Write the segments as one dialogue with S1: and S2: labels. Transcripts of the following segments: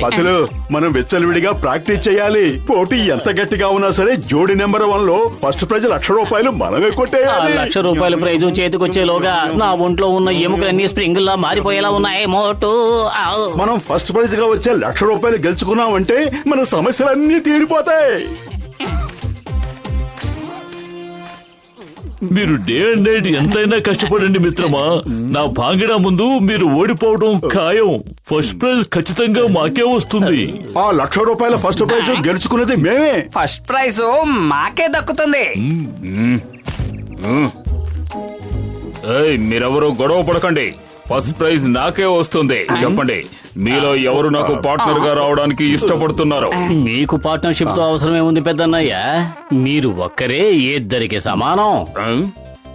S1: పతులు మనం విచ్చలవిడిగా ప్రాక్టీస్ చేయాలి. పోటీ ఎంత గట్టిగా ఉన్నా సరే జోడి నెంబర్ 1 లో ఫస్ట్ ప్రైజ్ ₹1,00,000 మనమే కొట్టేయాలి.
S2: ₹1,00,000 ప్రైజు చేతికొచ్చేలోగా నా ఒంట్లో ఉన్న ఎముకలన్నీ స్ప్రింగుల్లా మారిపోయేలా ఉన్నాయి. మోటు
S1: మనం ఫస్ట్ ప్రైజ్ గా వచ్చే ₹1,00,000 గెలుచుకున్నామంటే మన సమస్యలన్నీ తీరిపోతాయి.
S3: మీరు డే అండ్ నైట్ ఎంతైనా కష్టపడండి మిత్రమా. నా భాంగడా ముందు మీరు ఓడిపోవడం ఖాయం. ఫస్ట్ ప్రైజ్ ఖచ్చితంగా మాకే వస్తుంది.
S1: ఆ ₹1,00,000 ఫస్ట్ ప్రైజ్ గెలుచుకున్నది మేమే.
S4: ఫస్ట్ ప్రైజ్ మాకే దక్కుతుంది.
S5: మీరెవరూ గొడవ పడకండి. ఫస్ట్ ప్రైజ్ నాకే వస్తుంది. చెప్పండి, మీలో ఎవరు నాకు పార్ట్నర్ గా రావడానికి ఇష్టపడుతున్నారు?
S2: మీకు పార్ట్నర్షిప్ తో అవసరమే ఉంది పెద్దన్నయ్య. మీరు ఒక్కరే ఇద్దరికి సమానం.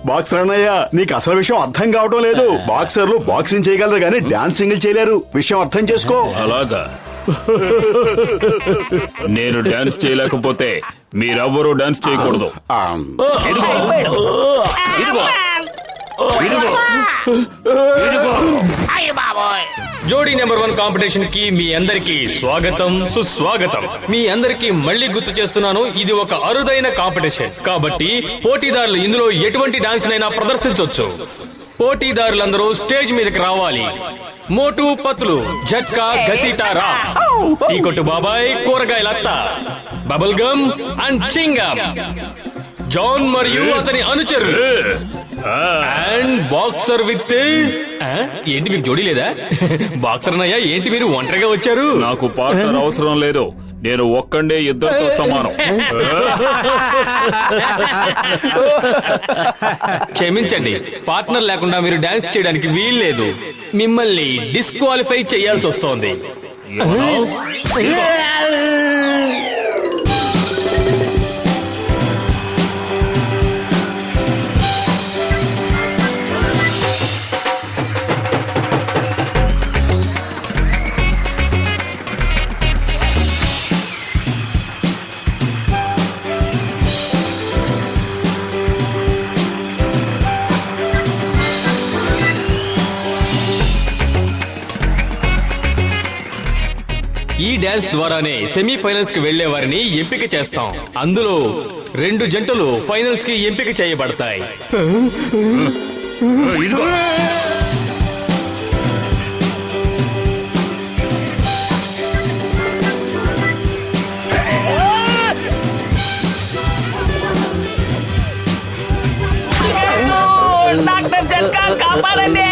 S1: బాక్సర్ అన్నయ్య, నీకు అసలు విషయం అర్థం కావడం లేదు. బాక్సర్లు బాక్సింగ్ చేయగలరు కానీ డాన్సింగ్ చేయలేరు. విషయం అర్థం చేసుకో.
S5: అలాగా? నేను డాన్స్ చేయలేకపోతే మీరెవ్వరూ డాన్స్ చేయకూడదు. ఇదిగో, ఇదిగో, ఇదిగో, ఇదిగో.
S6: జోడీ నెంబర్ 1 కాంపిటీషన్ కి మీ అందరికి స్వాగతం, సుస్వాగతం. మీ అందరికి మళ్ళీ గుర్తు చేస్తున్నాను, ఇది ఒక అరుదైన కాంపిటీషన్ కాబట్టి పోటీదారులు ఇందులో ఎటువంటి డాన్స్ నైనా ప్రదర్శించొచ్చు. పోటీదారులందరూ స్టేజ్ మీదకి రావాలి. మోటు పత్లు, జట్కా, గసీటారా, టీ కొట్టు బాబాయ్, కూరగాయలత్త, బబుల్ గమ్ అండ్ చింగమ్, జాన్ మరియు అతని అనుచరులు అండ్ బాక్సర్ విత్ ఏంటి మీకు జోడీ లేదా? బాక్సర్ అన్నయ్య, ఏంటి మీరు ఒంటరిగా వచ్చారు?
S5: నాకు పార్ట్నర్ అవసరం లేదు. నేను ఒక్కండే ఇద్దరితో సమానం.
S6: క్షమించండి, పార్ట్నర్ లేకుండా మీరు డాన్స్ చేయడానికి వీల్లేదు. మిమ్మల్ని డిస్క్వాలిఫై చేయాల్సి వస్తోంది. ఈ డాన్స్ ద్వారానే సెమీఫైనల్స్ కి వెళ్లే వారిని ఎంపిక చేస్తాం. అందులో 2 జంటలు ఫైనల్స్ కి ఎంపిక చేయబడతాయి.
S4: డాక్టర్ జట్కా, కాపాడండి.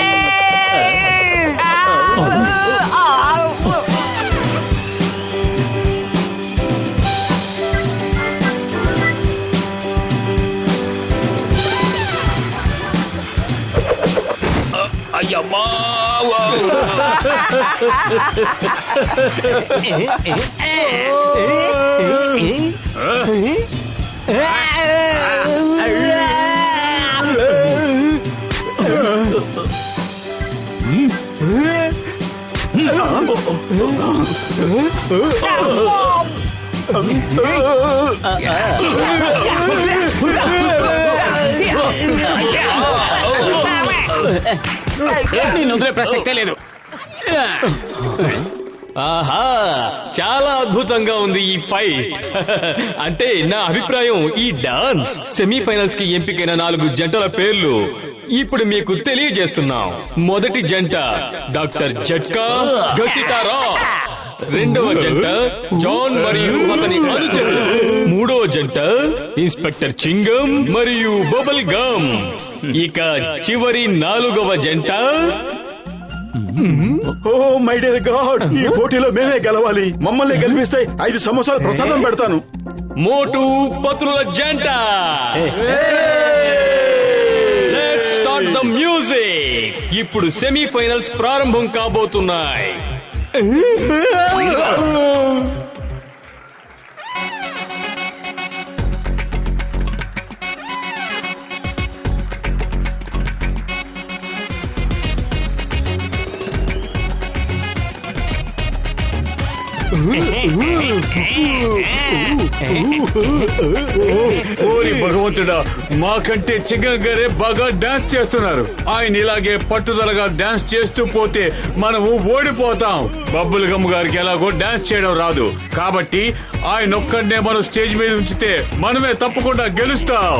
S5: అయ్యమ్మా!
S2: నేను ప్రసక్తే లేదు.
S6: ఆహా, చాలా అద్భుతంగా ఉంది ఈ ఫైట్. అంటే నా అభిప్రాయం, ఈ డాన్స్ సెమీఫైనల్స్ కి ఎంపికైన 4 జంటల పేర్లు ఇప్పుడు మీకు తెలియజేస్తున్నాం. మొదటి జంట డాక్టర్ జట్కా, గసిటారా. రెండవ జంట జాన్ మరియు అతని అనుచరులు. మూడవ జంట ఇన్స్పెక్టర్ చింగం మరియు బబుల్ గమ్. ఇక చివరి 4వ జంట
S1: ఓ మై డియర్ గాడ్, ఈ పోటీలో మేమే గెలవాలి. మమ్మల్ని గెలిపిస్తే 5 సమోసాలు ప్రసాదం పెడతాను.
S6: మోటు పత్రుల జంట. Let's start the music. ఇప్పుడు సెమీఫైనల్స్ ప్రారంభం కాబోతున్నాయి.
S7: ఓరి భగవంతుడా, మాకంటే చింగం గారే బాగా డాన్స్ చేస్తున్నారు. ఆయన ఇలాగే పట్టుదలగా డాన్స్ చేస్తూ పోతే మనము ఓడిపోతాం. బబ్బుల్ గమ్ గారికి ఎలాగో డాన్స్ చేయడం రాదు, కాబట్టి ఆయన ఒక్కడనే మనం స్టేజ్ మీద ఉంచితే మనమే తప్పకుండా గెలుస్తాం.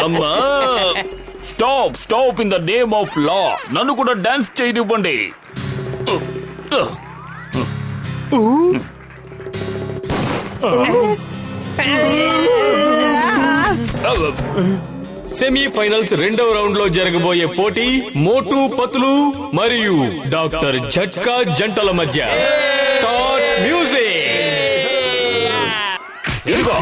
S5: అమ్మా, stop in the name of లా. నన్ను కూడా డాన్స్ చేయనివ్వండి.
S6: సెమీఫైనల్స్ రెండవ రౌండ్ లో జరగబోయే పోటీ మోటు పతులు మరియు డాక్టర్ జట్కా జంటల మధ్య. Start music.
S5: ఇదిగో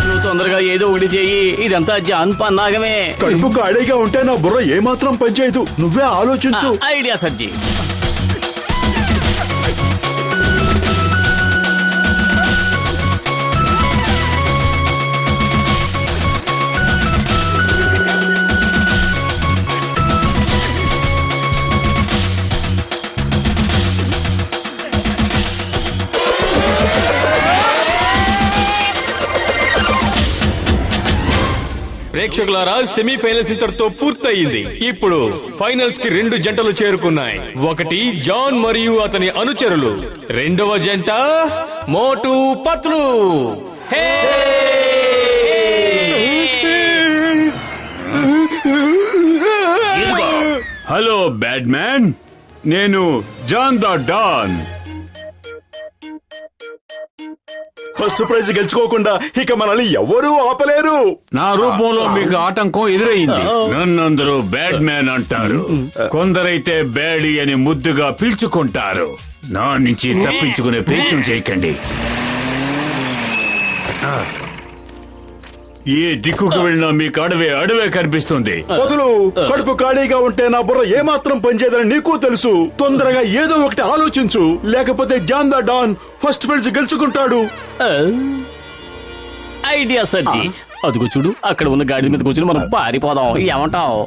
S2: నువ్వు తొందరగా ఏదో ఒకటి చెయ్యి. ఇదంతా జాన్ పన్నాగమే.
S1: కడుపు ఖాళీగా ఉంటే నా బుర్ర ఏమాత్రం పనిచేయదు. నువ్వే ఆలోచించు.
S2: ఐడియా సర్జీ.
S6: ప్రేక్షకులారా, సెమీఫైనల్స్ ఇంతటితో పూర్తయింది. ఇప్పుడు ఫైనల్స్ కి రెండు జంటలు చేరుకున్నాయి. ఒకటి జాన్ మరియు అతని అనుచరులు, రెండవ జంట Motu Patlu. Hey!
S7: Hello bad man, నేను John the don.
S1: First prize గెలుచుకోకుండా ఇక మనల్ని ఎవరూ ఆపలేరు.
S7: నా రూపంలో మీకు ఆటంకం ఎదురయ్యింది. నన్నందరూ బ్యాడ్ మ్యాన్ అంటారు, కొందరైతే బ్యాడీ అని ముద్దుగా పిలుచుకుంటారు. నా నుంచి తప్పించుకునే ప్రయత్నం చేయకండి. ఏ దిక్కుకు వెళ్ళినా మీకు అడవే కనిపిస్తుంది.
S1: మొదలు కడుపు ఖాళీగా ఉంటే నా బుర్ర ఏమాత్రం పనిచేయదని నీకు తెలుసు. తొందరగా ఏదో ఒకటి ఆలోచించు, లేకపోతే John the don first prize గెలుచుకుంటాడు.
S2: Idea sir ji. అదిగో చూడు, అక్కడ ఉన్న గాడి మీద కూర్చుని మనం పారిపోదాం. ఏమంటావు?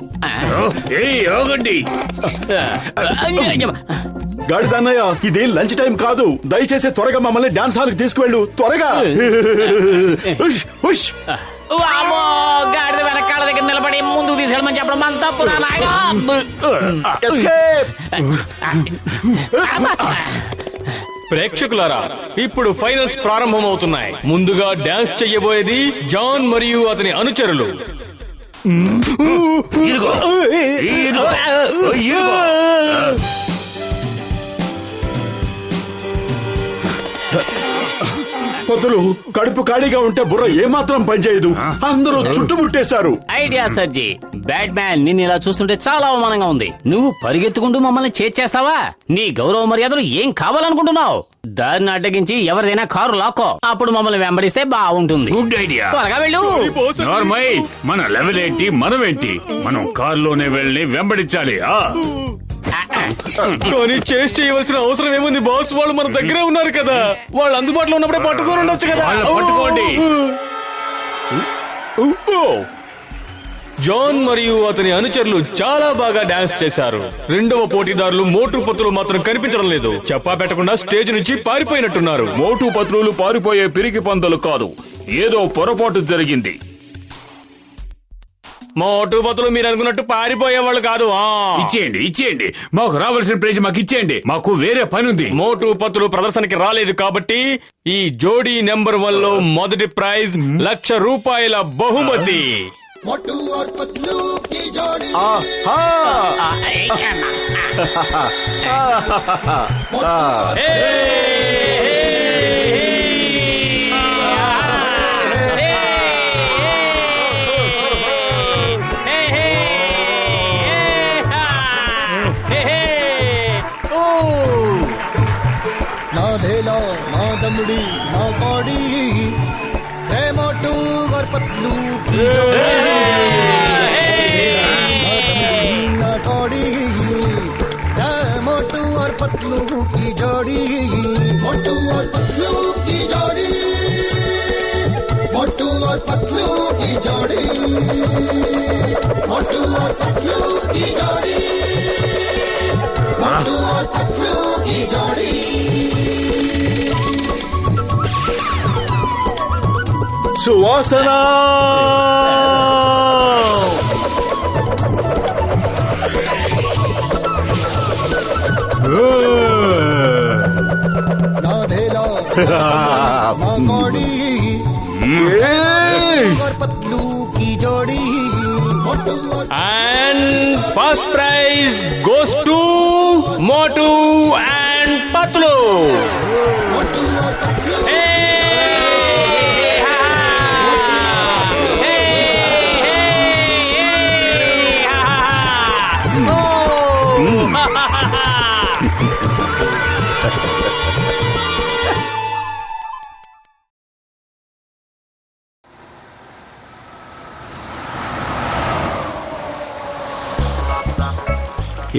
S1: గాడిదన్నయ్య, ఇది లంచ్ టైం కాదు. దయచేసి త్వరగా మమ్మల్ని డాన్స్ హాల్ కి తీసుకువెళ్ళు. త్వరగా. ఉష్, ఉష్.
S2: గాడిద వెనకాల దగ్గర నిలబడి ముందుకు తీసుకెళ్ళమని చెప్పడం మన తప్పురా నాయనా.
S1: Escape.
S6: ప్రేక్షకులారా, ఇప్పుడు ఫైనల్స్ ప్రారంభమవుతున్నాయి. ముందుగా డాన్స్ చెయ్యబోయేది జాన్ మరియు అతని అనుచరులు.
S1: పొద్దులు కడుపు ఖాళీగా ఉంటే బుర్ర ఏమాత్రం పనిచేయదు. అందరూ చుట్టుముట్టేశారు.
S2: ఐడియా సర్జీ. బ్యాడ్ మ్యాన్, నిన్ను ఇలా చూస్తుంటే చాలా అవమానంగా ఉంది. నువ్వు పరిగెత్తుకుంటూ మమ్మల్ని చేస్తావా? నీ గౌరవ మర్యాదలు ఏం కావాలనుకుంటున్నావు? దారిని అడ్డగించి ఎవరిదైనా కారు లాక్కో, అప్పుడు మమ్మల్ని వెంబడిస్తే బాగుంటుంది.
S7: Good idea.
S2: త్వరగా వెళ్ళు.
S7: నార్మల్, మన లెవెల్ ఏంటి, మనమేంటి? మనం కారులోనే వెళ్ళి వెంబడించాలి.
S6: కానీ చేసి చేయవలసిన అవసరం ఏముంది బాస్? వాళ్ళు మన దగ్గరే ఉన్నారు కదా. వాళ్ళు అందుబాటులో ఉన్నప్పుడే పట్టుకొని ఉండొచ్చు కదా.
S7: పట్టుకోండి.
S6: జాన్ మరియు అతని అనుచరులు చాలా బాగా డాన్స్ చేశారు. రెండవ పోటీదారులు మోటు పత్రులు మాత్రం కనిపించడం లేదు. చెప్పా పెట్టకుండా స్టేజ్ నుంచి పారిపోయినట్టున్నారు.
S5: మోటు పత్రులు పారిపోయే పిరికి పందలు కాదు, ఏదో పొరపాటు జరిగింది.
S6: మోటు పత్రులు మీరు అనుకున్నట్టు పారిపోయే వాళ్ళు కాదు.
S7: ఇచ్చేయండి, మాకు రావాల్సిన ప్రైజ్ మాకు ఇచ్చేయండి. మాకు వేరే పని ఉంది.
S6: మోటు పత్రులు ప్రదర్శనకి రాలేదు కాబట్టి ఈ జోడీ నెంబర్ 1 లో మొదటి ప్రైజ్ ₹1,00,000 బహుమతి.
S8: मोटू और पतलू की जोड़ी
S6: హే!
S8: धेला ना दमड़ी ना कौड़ी है मोटू और पतलू की जोड़ी ना दमड़ी ना कौड़ी है मोटू और पतलू की जोड़ी मोटू और पतलू की जोड़ी मोटू और पतलू की जोड़ी मोटू और पतलू की जोड़ी मोटू और पतलू की जोड़ी
S1: సువాసన
S8: ना धेला ना कौड़ी और पतलू की जोड़ी मोटू और
S6: and first prize goes to Motu and Patlu.
S8: Motu और पतलू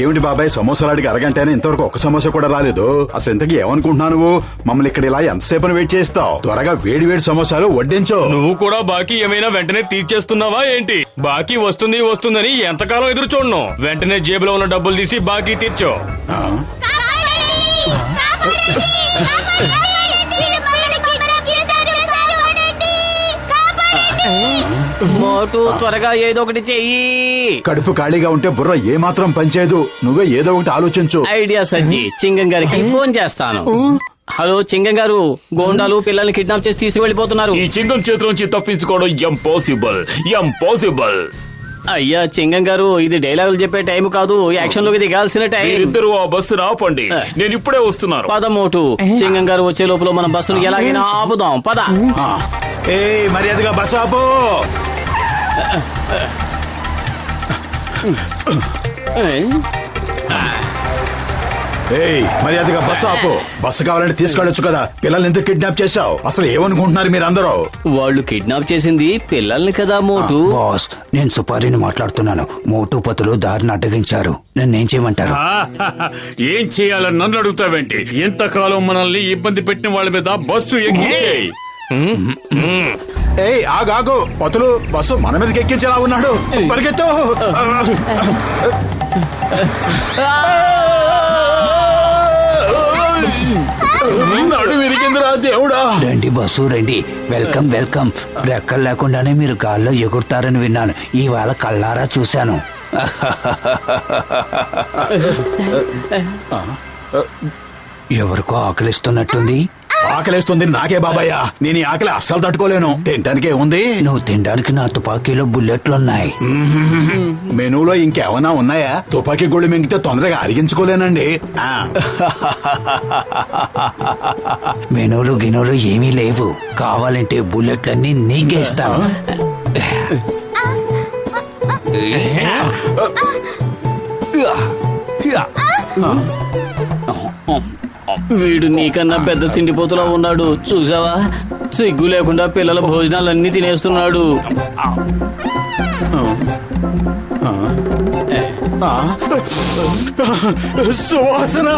S1: ఏమిటి బాబాయ్ సమోసాలాడికి అరగంటనే ఇంతవరకు ఒక్క సమోసా కూడా రాలేదు. అసలు ఇంతకీ ఏమనుకుంటున్నావు నువ్వు? మమ్మల్ని ఇక్కడ ఇలా ఎంతసేపు వెయిట్ చేస్తావు? త్వరగా వేడి వేడి సమోసాలు వడ్డించు.
S6: నువ్వు కూడా బాకీ ఏమైనా వెంటనే తీర్చేస్తున్నావా ఏంటి? బాకీ వస్తుంది వస్తుందని ఎంతకాలం ఎదురు చూడను. వెంటనే జేబులో ఉన్న డబ్బులు తీసి బాకీ తీర్చో.
S2: మోటు త్వరగా ఏదో ఒకటి చెయ్యి.
S1: కడుపు ఖాళీగా ఉంటే బుర్ర ఏమాత్రం పనిచేయదు. నువ్వే ఏదో ఒకటి ఆలోచించు.
S2: ఐడియా సజ్జి, చింగం గారికి ఫోన్ చేస్తాను. హలో చింగం గారు, గోండాలు పిల్లల్ని కిడ్నాప్ చేసి తీసుకువెళ్ళిపోతున్నారు.
S5: ఈ చింగం చేతిలోంచి తప్పించుకోవడం ఇంపాసిబుల్. ఇంపాసిబుల్.
S2: అయ్యా చింగం గారు, ఇది డైలాగులు చెప్పే టైం కాదు, యాక్షన్ లోకి దిగాల్సిన టైం.
S5: మీరిద్దరూ ఆ బస్సును ఆపండి, నేను ఇప్పుడే వస్తున్నాను.
S2: పద మోటు, చింగం గారు వచ్చే లోపల మన బస్సును ఎలాగైనా ఆపుదాం. పద.
S1: ఏ మర్యాదగా బస్సు ఆపు. ఏయ్ మర్యాదగా బస్సు ఆపు. బస్సు కావాలంటే తీసుకెళ్ళొచ్చు కదా. పిల్లల్ని ఎందుకు కిడ్నాప్ చేశావు? అసలు ఏమనుకుంటున్నారు మీరందరూ?
S2: వాళ్ళు కిడ్నాప్ చేసింది పిల్లల్ని కదా మోటు.
S9: బాస్, నేను సుపారిని మాట్లాడుతున్నాను. మోటు పతులు దారిని అడ్డగించారు. నన్నేం చేయమంటారు?
S7: ఏం చేయాలని నన్ను అడుగుతావేంటి? ఎంతకాలం మనల్ని ఇబ్బంది పెట్టిన వాళ్ళ మీద బస్సు ఎక్కించేయి.
S1: ఏయ్ ఆగాగు. పతులు బస్సు మన మీదకి ఎక్కించేలా ఉన్నాడు. పరిగెత్తు. నడు విరిగిందిరా దేవుడా.
S9: రండి బస్సు రండి. Welcome welcome. రెక్కలు లేకుండానే మీరు గాల్లో ఎగురుతారని విన్నాను. ఇవాళ కళ్ళారా చూశాను. ఎవరికో ఆకలిస్తున్నట్టుంది.
S1: ఆకలేస్తుంది నాకే బాబాయ్య. నేను ఈ ఆకలి అస్సలు తట్టుకోలేను. తినటానికే ఉంది.
S9: నువ్వు తినడానికి నా తుపాకీలో బుల్లెట్లున్నాయి.
S1: మెనూలో ఇంకేమన్నా ఉన్నాయా? తుపాకీ గోళి మింగితే తొందరగా అరిగించుకోలేనండి.
S9: మెనూలు గినులు ఏమీ లేవు. కావాలంటే బుల్లెట్లన్నీ నీకేస్తాను.
S2: వీడు నీకన్నా పెద్ద తిండిపోతులా ఉన్నాడు చూసావా? సిగ్గు లేకుండా పిల్లల భోజనాలన్నీ తినేస్తున్నాడు.
S1: సువాసన.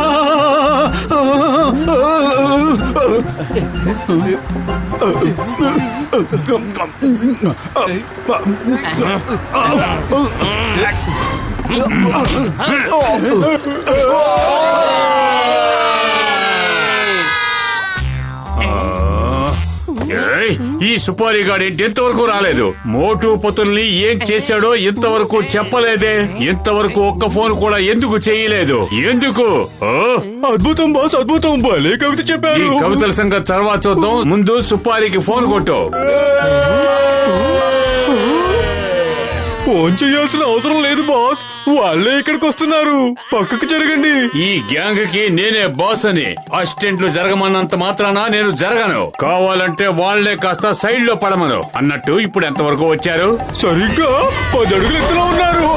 S7: ఈ సుపారి గాడు ఏంటి ఇంతవరకు రాలేదు? మోటు పతుల్ని ఏం చేశాడో ఇంతవరకు చెప్పలేదే. ఇంతవరకు ఒక్క ఫోన్ కూడా ఎందుకు చేయలేదు? ఎందుకు?
S6: అద్భుతం బాస్, అద్భుతం. భలే కవిత
S7: ఈ
S6: చెప్పారు.
S7: కవితల సంగతి తర్వాత చూద్దాం. ముందు సుపారికి ఫోన్ కొట్టు.
S6: ఫోన్ చేయాల్సిన అవసరం లేదు బాస్, వాళ్ళే ఇక్కడికి వస్తున్నారు. పక్కకు జరగండి.
S7: ఈ గ్యాంగ్ కి నేనే బాస్ అని. అసిస్టెంట్లు జరగమన్నంత మాత్రాన నేను జరగను. కావాలంటే వాళ్లే కాస్త సైడ్ లో పడమను. అన్నట్టు ఇప్పుడు ఎంతవరకు వచ్చారు?
S6: సరిగ్గా 10 అడుగులు ఎత్తులో ఉన్నారు.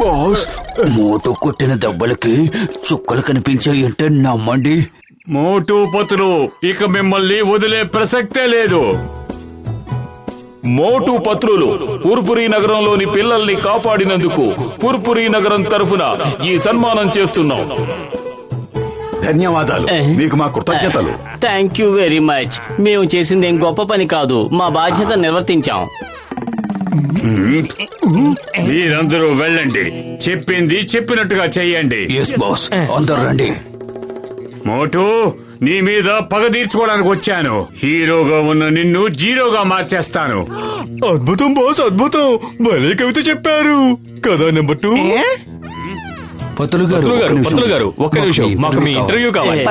S9: బాస్, మోటు కొట్టిన దెబ్బలకి చుక్కలు కనిపించాయంటే నమ్మండి.
S7: మోటు పతులు ఇక మిమ్మల్ని వదిలే ప్రసక్తే లేదు.
S5: మోటు పత్రులు పుర్పురి నగరంలోని పిల్లల్ని కాపాడినందుకు పుర్పురి నగరం తరఫున ఈ సన్మానం చేస్తున్నాం.
S1: ధన్యవాదాలు, మీకు మా కృతజ్ఞతలు.
S2: Thank you very much. మేము చేసింది ఏం గొప్ప పని కాదు, మా బాధ్యత నిర్వర్తించాం.
S7: మీరందరూ వెళ్ళండి, చెప్పింది చెప్పినట్టుగా చెయ్యండి.
S9: ఎస్ బాస్, అందరు రండి.
S7: మోటు, నీ మీద పగ తీర్చుకోవడానికి వచ్చాను. హీరోగా ఉన్న నిన్ను జీరోగా మార్చేస్తాను.
S6: అద్భుతం బాస్, అద్భుతం. భలే కవిత చెప్పారు కదా. నెంబర్ 2.
S9: పతులు గారు
S6: ఒక్క నిమిషం, మాకు మీ ఇంటర్వ్యూ కావాలి.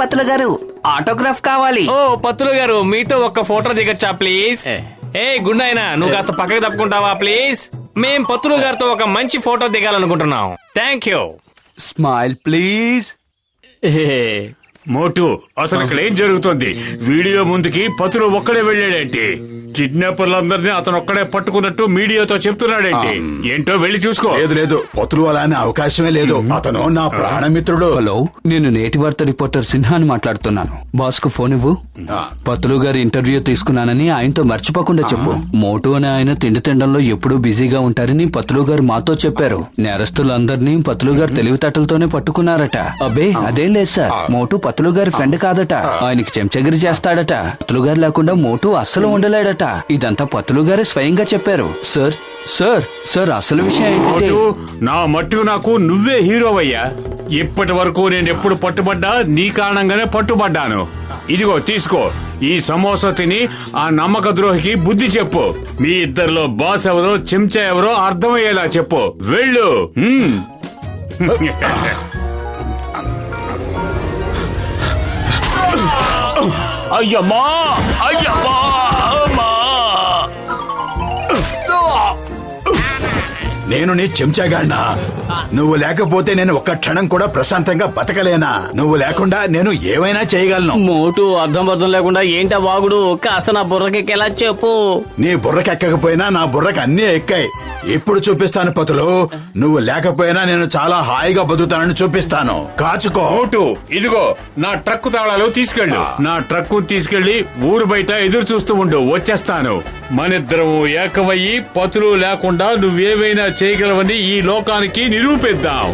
S4: పత్తులు గారు ఆటోగ్రాఫ్ కావాలి.
S6: ఓ పత్తులు గారు, మీతో ఒక్క ఫోటో దిగచ్చా ప్లీజ్? ఏ గుండాయినా, నువ్వు కాస్త పక్కకి తప్పుకుంటావా ప్లీజ్? మేం పత్తులు గారితో ఒక మంచి ఫోటో దిగాలనుకుంటున్నాం. Thank you.
S9: Smile please.
S7: Motu, అసలు ఇక్కడ ఏం జరుగుతుంది? వీడియో ముందుకి పతులు ఒక్కడే వెళ్ళాడేంటి? కిడ్నాపర్లందరినీ అతను ఒక్కడే పట్టుకున్నట్టు మీడియాతో చెప్తున్నాడేంటి? ఏంటో వెళ్ళి చూసుకో.
S1: లేదు, పతులు అలా అనే అవకాశమే లేదు. అతను నా ప్రాణమిత్రుడు.
S9: హలో, నేను నేటి వార్త రిపోర్టర్ సిన్హాని మాట్లాడుతున్నాను. బాస్ కు ఫోన్ ఇవ్వు. పతులు గారి ఇంటర్వ్యూ తీసుకున్నానని ఆయనతో మర్చిపోకుండా చెప్పు. మోటు అని ఆయన తిండి తినడంలో ఎప్పుడూ బిజీగా ఉంటారని పతులు గారు మాతో చెప్పారు. నేరస్తులందరినీ పతులు గారు తెలివితేటలతోనే పట్టుకున్నారట. అబ్బే అదేం లేదు సార్, మోటు పతులు గారి ఫ్రెండ్ కాదట. ఆయనకి చెంచగిరి చేస్తాడట. పతులు గారు లేకుండా మోటు అస్సలు ఉండలేడట. ఇదంతా పతులు గారే స్వయంగా చెప్పారు. సార్ సార్ సార్ అసలు విషయం ఏంటంటే,
S7: నా మట్టుకు నాకు నువ్వే హీరోవయ్యా. ఇప్పటి వరకు నేను ఎప్పుడు పట్టుబడ్డా నీ కారణంగానే పట్టుబడ్డాను. ఇదిగో తీసుకో, ఈ సమోసా తిని ఆ నమ్మక ద్రోహికి బుద్ధి చెప్పు. మీ ఇద్దరిలో బాస్ ఎవరో చెంచా ఎవరో అర్థమయ్యేలా చెప్పు. వెళ్ళు.
S5: అయ్యమ్మా, అయ్యమ్మా, అమ్మా.
S1: నేను నీ చెంచాగాడినా? నువ్వు లేకపోతే నేను ఒక్క క్షణం కూడా ప్రశాంతంగా బతకలేనా? నువ్వు లేకుండా నేను ఏమైనా చేయగలను.
S2: మోటు అర్థం లేకుండా ఏంటా వాగుడు? కాస్త నా బుర్రకెక్కేలా చెప్పు.
S1: నీ బుర్రకెక్కకపోయినా నా బుర్రకి అన్నీ ఎక్కాయి. ఇప్పుడు చూపిస్తాను పతులు. నువ్వు లేకపోయినా నేను చాలా హాయిగా బతుకుతానని చూపిస్తాను. కాచుకో.
S7: మోటు, ఇదిగో నా ట్రక్కు తాళాలు తీసుకెళ్ళు. నా ట్రక్కు తీసుకెళ్లి ఊరు బయట ఎదురు చూస్తూ ఉండు, వచ్చేస్తాను. మనిద్దరం ఏకమయ్యి పతులు లేకుండా నువ్వేమైనా చేయగలవని ఈ లోకానికి నిరూపిద్దాం.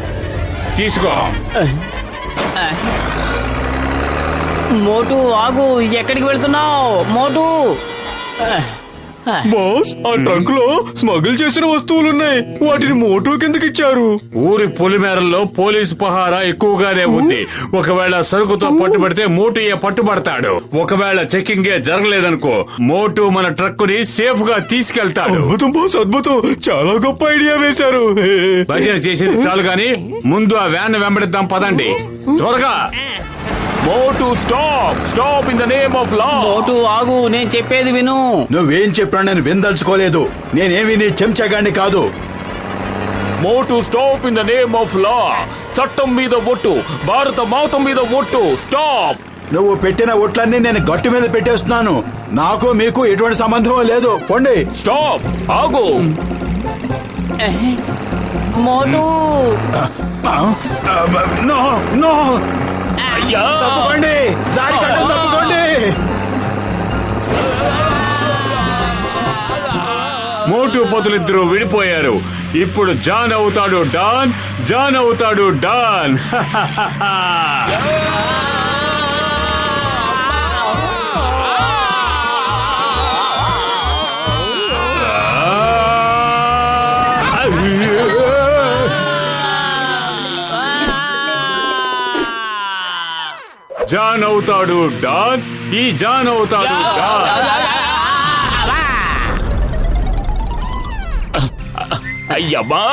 S7: తీసుకో.
S2: మోటు ఆగు, ఎక్కడికి వెళ్తున్నావు? మోటు.
S6: బాస్, ఆ ట్రంక్ లో స్మగుల్ చేసిన వస్తువులున్నాయి. వాటిని మోటో కిందకి ఇచ్చారు.
S7: ఊరి పొలిమేరల్లో పోలీసు పహారా ఎక్కువగానే ఉంది. ఒకవేళ సరుకుతో పట్టుబడితే మోటుయే పట్టుబడతాడు. ఒకవేళ చెకింగే జరగలేదనుకో, మోటు మన ట్రక్ ని సేఫ్ గా తీసుకెళ్తాడు.
S6: అద్భుతం బాస్, అద్భుతం. చాలా గొప్ప ఐడియా వేశారు.
S7: భజన చేసేది చాలు గాని ముందు ఆ వ్యాన్ వెంబడిద్దాం, పదండి త్వరగా.
S5: Motu stop, stop in the name of law.
S2: Motu ఆగు, నేను చెప్పేది విను.
S1: నువ్వేం చెప్పినా నేను వినదలుచుకోలేదు. నేనేమి నీ చెంచాగాడిని కాదు.
S5: Motu stop in the name of law. చట్టం మీద ఒట్టు, భారత మాత మీద ఒట్టు. స్టాప్.
S1: నువ్వు పెట్టిన ఒట్లన్నీ నేను గట్టు మీద పెట్టేస్తున్నాను. నాకు మీకు ఎటువంటి సంబంధం లేదు. పోండి.
S5: స్టాప్, ఆగు.
S2: మోటు.
S1: నో నో,
S5: అయ్యా,
S1: తప్పుకోండి. దారి కట్టం తప్పుకోండి.
S7: మోటు పతులిద్దరూ విడిపోయారు. ఇప్పుడు జాన్ అవుతాడు డాన్, జాన్ అవుతాడు డాన్. జాన్ అవుతాడు డాన్, ఈ జాన్ అవుతాడు డాన్.
S5: అయ్యమ్మా,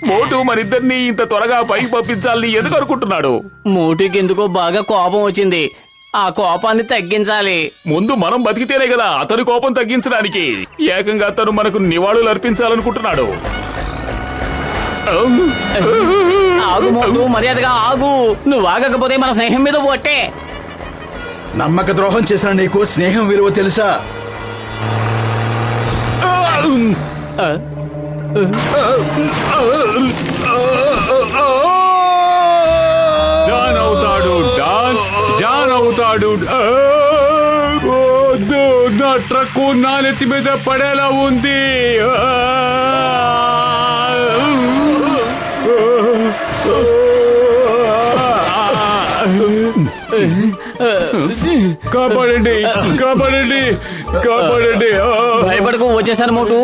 S5: మోటు మరిద్దరిని ఇంత త్వరగా పైకి పంపించాలని ఎందుకు అనుకుంటున్నాడు?
S2: మోటుకి ఎందుకో బాగా కోపం వచ్చింది. ఆ కోపాన్ని తగ్గించాలి.
S5: ముందు మనం బతికితేనే కదా అతని కోపం తగ్గించడానికి. ఏకంగా అతను మనకు నివాళులు అర్పించాలనుకుంటున్నాడు.
S2: ఆగు మోటు, మర్యాదగా ఆగు. నువ్వు ఆగకపోతే మన స్నేహం మీద ఒట్టే.
S1: నమ్మక ద్రోహం చేసిన నీకు స్నేహం విలువ తెలుసా?
S7: జాన్ అవుతాడు డాన్, జాన్ అవుతాడు. వద్దు, నా ట్రక్కు నా నెత్తి మీద పడేలా ఉంది. కాపాడండి, కాపాడండి, కాపాడండి.
S2: భయపడకు, వచ్చేసాను మోటు.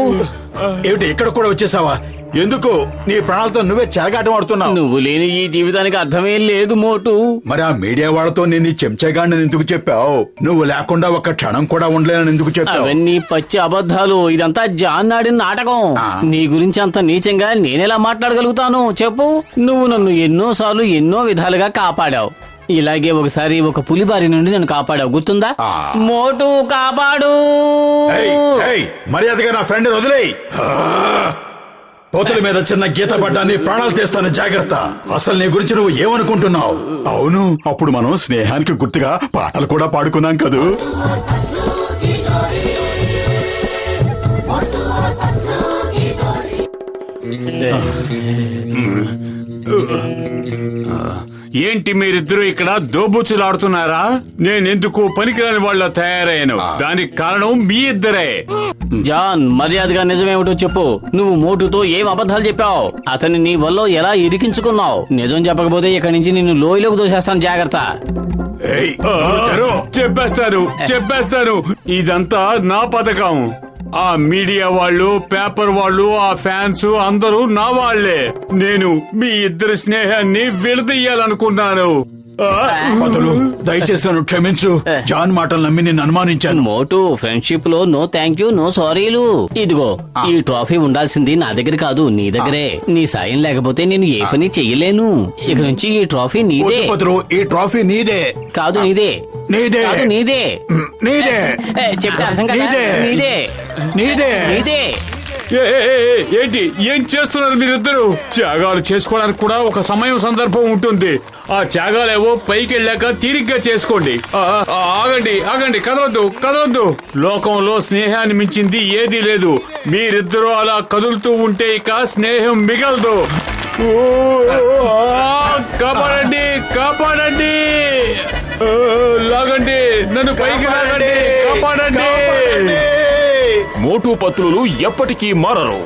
S1: ఏమిటి ఇక్కడ కూడా వచ్చేసావా? ఎందుకు నీ ప్రాణాలతో నువ్వే చెలగాటం ఆడుతున్నావు?
S2: నువ్వు లేని ఈ జీవితానికి అర్థమే లేదు మోటు.
S1: మరి ఆ మీడియా వాళ్ళతో నేను నీ చెంచగాడిని ఎందుకు చెప్పావు? నువ్వు లేకుండా ఒక్క క్షణం కూడా ఉండలేనని ఎందుకు చెప్పావు?
S2: అవన్నీ పచ్చి అబద్ధాలు. ఇదంతా జాన్ ఆడిన నాటకం. నీ గురించి అంత నీచంగా నేనెలా మాట్లాడగలుగుతాను చెప్పు? నువ్వు నన్ను ఎన్నోసార్లు ఎన్నో విధాలుగా కాపాడావు. ఇలాగే ఒకసారి ఒక పులి బారి నుండి నన్ను కాపాడావు, గుర్తుందా? మోటు కాపాడు.
S1: ఏయ్, ఏయ్, మర్యాదగా నా ఫ్రెండ్ వదిలేయ్. పోతుల మీద చిన్న గీత పడ్డా నీ ప్రాణాలు తీస్తాను, జాగ్రత్త. అసలు నీ గురించి నువ్వు ఏమనుకుంటున్నావు? అవును, అప్పుడు మనం స్నేహానికి గుర్తుగా పాటలు కూడా పాడుకున్నాం కదూ.
S7: ఏంటి మీరిద్దరూ ఇక్కడ దోబుచ్చులాడుతున్నారా? నేనెందుకు పనికిరాని వాళ్ళ తయారయ్యాను? దానికి కారణం మీ ఇద్దరే.
S2: జాన్, మర్యాదగా నిజమేమిటో చెప్పు. నువ్వు మోటుతో ఏం అబద్ధాలు చెప్పావు? అతన్ని నీ వల్ల ఎలా ఇరికించుకున్నావు? నిజం చెప్పకపోతే ఇక్కడి నుంచి నిన్ను లోయలోకి దోసేస్తాను, జాగ్రత్త.
S1: ఏయ్, తెరో.
S7: చెప్పేస్తాను. ఇదంతా నా పథకం. ఆ మీడియా వాళ్ళు, పేపర్ వాళ్ళు, ఆ ఫ్యాన్స్ అందరూ నా వాళ్లే. నేను మీ ఇద్దరి స్నేహాన్ని విడదీయాలనుకున్నాను.
S1: వదులు, దయచేసి నన్ను క్షమించు. జాన్ మాటలు నమ్మి నేను అనుమానించాను.
S2: మోటు, ఫ్రెండ్షిప్ లో నో థ్యాంక్ యూ, నో సారీలు. ఇదిగో, ఈ ట్రోఫీ ఉండాల్సింది నా దగ్గర కాదు, నీ దగ్గరే. నీ సాయం లేకపోతే నేను ఏ పని చెయ్యలేను. ఇక నుంచి ఈ ట్రోఫీ నీదే.
S1: వద్దు, ఈ ట్రోఫీ నీదే.
S2: కాదు నీదే.
S1: నీదే.
S2: కాదు నీదే.
S1: నీదే.
S2: చెప్తే అర్థం కదా?
S1: నీదే.
S2: నీదే.
S1: నీదే.
S2: నీదే.
S7: ఏంటి ఏం చేస్తున్నారు మీరిద్దరు? త్యాగాలు చేసుకోవడానికి కూడా ఒక సమయం సందర్భం ఉంటుంది. ఆ త్యాగాలేవో పైకి వెళ్ళాక తీరిగ్గా చేసుకోండి. ఆగండి, కదలొద్దు. లోకంలో స్నేహాన్ని మించింది ఏదీ లేదు. మీరిద్దరూ అలా కదులుతూ ఉంటే ఇక స్నేహం మిగలదు. కాపాడండి. లాగండి, నన్ను పైకి లాగండి, కాపాడండి.
S5: మోటు పత్రులు ఎప్పటికీ మారరు.